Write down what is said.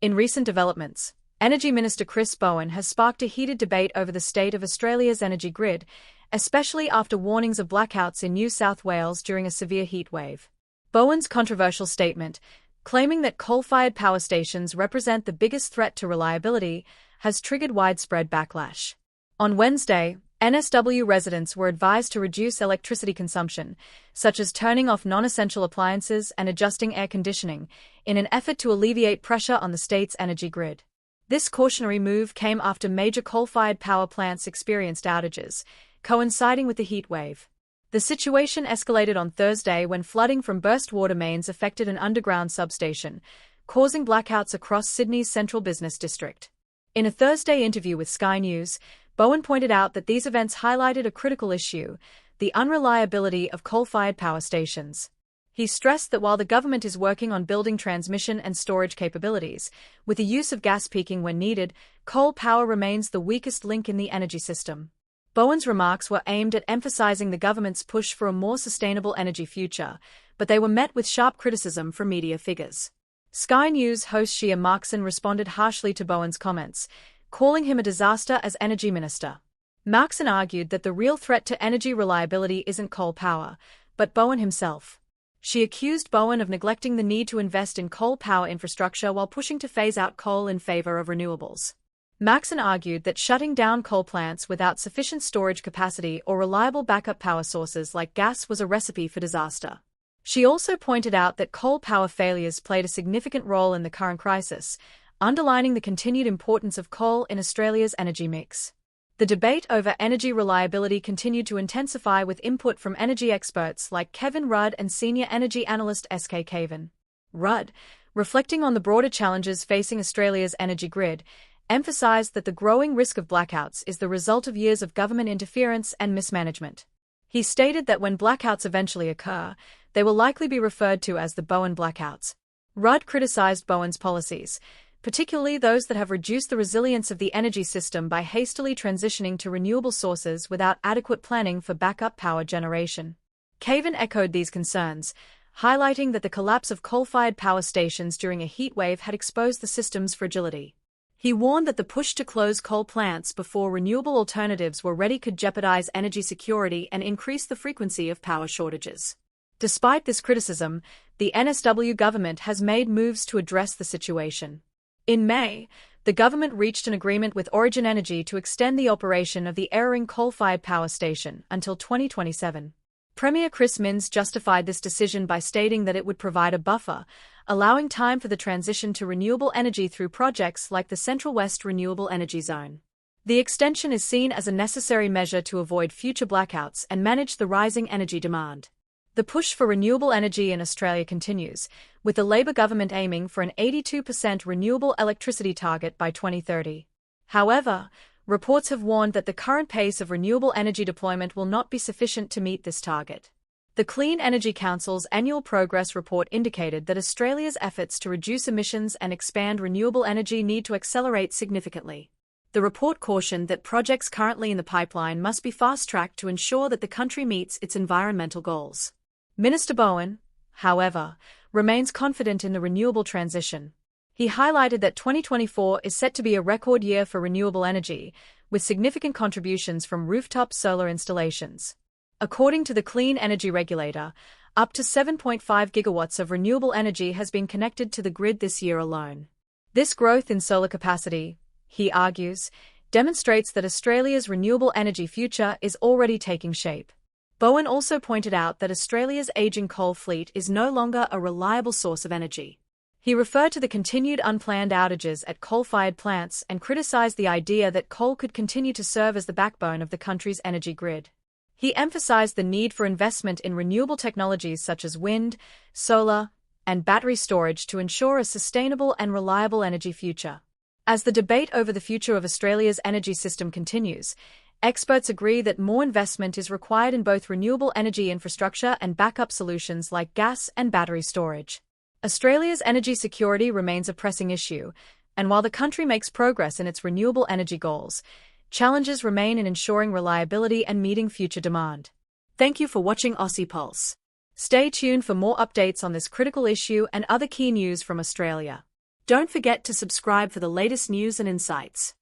In recent developments, Energy Minister Chris Bowen has sparked a heated debate over the state of Australia's energy grid, especially after warnings of blackouts in New South Wales during a severe heat wave. Bowen's controversial statement, claiming that coal-fired power stations represent the biggest threat to reliability, has triggered widespread backlash. On Wednesday, NSW residents were advised to reduce electricity consumption, such as turning off non-essential appliances and adjusting air conditioning, in an effort to alleviate pressure on the state's energy grid. This cautionary move came after major coal-fired power plants experienced outages, coinciding with the heat wave. The situation escalated on Thursday when flooding from burst water mains affected an underground substation, causing blackouts across Sydney's central business district. In a Thursday interview with Sky News, Bowen pointed out that these events highlighted a critical issue: the unreliability of coal-fired power stations. He stressed that while the government is working on building transmission and storage capabilities, with the use of gas peaking when needed, coal power remains the weakest link in the energy system. Bowen's remarks were aimed at emphasizing the government's push for a more sustainable energy future, but they were met with sharp criticism from media figures. Sky News host Shia Markson responded harshly to Bowen's comments, calling him a disaster as energy minister. Markson argued that the real threat to energy reliability isn't coal power, but Bowen himself. She accused Bowen of neglecting the need to invest in coal power infrastructure while pushing to phase out coal in favor of renewables. Markson argued that shutting down coal plants without sufficient storage capacity or reliable backup power sources like gas was a recipe for disaster. She also pointed out that coal power failures played a significant role in the current crisis, underlining the continued importance of coal in Australia's energy mix. The debate over energy reliability continued to intensify with input from energy experts like Kevin Rudd and senior energy analyst S.K. Cavan. Rudd, reflecting on the broader challenges facing Australia's energy grid, emphasized that the growing risk of blackouts is the result of years of government interference and mismanagement. He stated that when blackouts eventually occur, they will likely be referred to as the Bowen blackouts. Rudd criticized Bowen's policies, particularly those that have reduced the resilience of the energy system by hastily transitioning to renewable sources without adequate planning for backup power generation. Cavan echoed these concerns, highlighting that the collapse of coal-fired power stations during a heat wave had exposed the system's fragility. He warned that the push to close coal plants before renewable alternatives were ready could jeopardize energy security and increase the frequency of power shortages. Despite this criticism, the NSW government has made moves to address the situation. In May, the government reached an agreement with Origin Energy to extend the operation of the Erring coal-fired power station until 2027. Premier Chris Minns justified this decision by stating that it would provide a buffer, allowing time for the transition to renewable energy through projects like the Central West Renewable Energy Zone. The extension is seen as a necessary measure to avoid future blackouts and manage the rising energy demand. The push for renewable energy in Australia continues, with the Labor government aiming for an 82% renewable electricity target by 2030. However, reports have warned that the current pace of renewable energy deployment will not be sufficient to meet this target. The Clean Energy Council's annual progress report indicated that Australia's efforts to reduce emissions and expand renewable energy need to accelerate significantly. The report cautioned that projects currently in the pipeline must be fast-tracked to ensure that the country meets its environmental goals. Minister Bowen, however, remains confident in the renewable transition. He highlighted that 2024 is set to be a record year for renewable energy, with significant contributions from rooftop solar installations. According to the Clean Energy Regulator, up to 7.5 gigawatts of renewable energy has been connected to the grid this year alone. This growth in solar capacity, he argues, demonstrates that Australia's renewable energy future is already taking shape. Bowen also pointed out that Australia's aging coal fleet is no longer a reliable source of energy. He referred to the continued unplanned outages at coal-fired plants and criticized the idea that coal could continue to serve as the backbone of the country's energy grid. He emphasized the need for investment in renewable technologies such as wind, solar, and battery storage to ensure a sustainable and reliable energy future. As the debate over the future of Australia's energy system continues, experts agree that more investment is required in both renewable energy infrastructure and backup solutions like gas and battery storage. Australia's energy security remains a pressing issue, and while the country makes progress in its renewable energy goals, challenges remain in ensuring reliability and meeting future demand. Thank you for watching Aussie Pulse. Stay tuned for more updates on this critical issue and other key news from Australia. Don't forget to subscribe for the latest news and insights.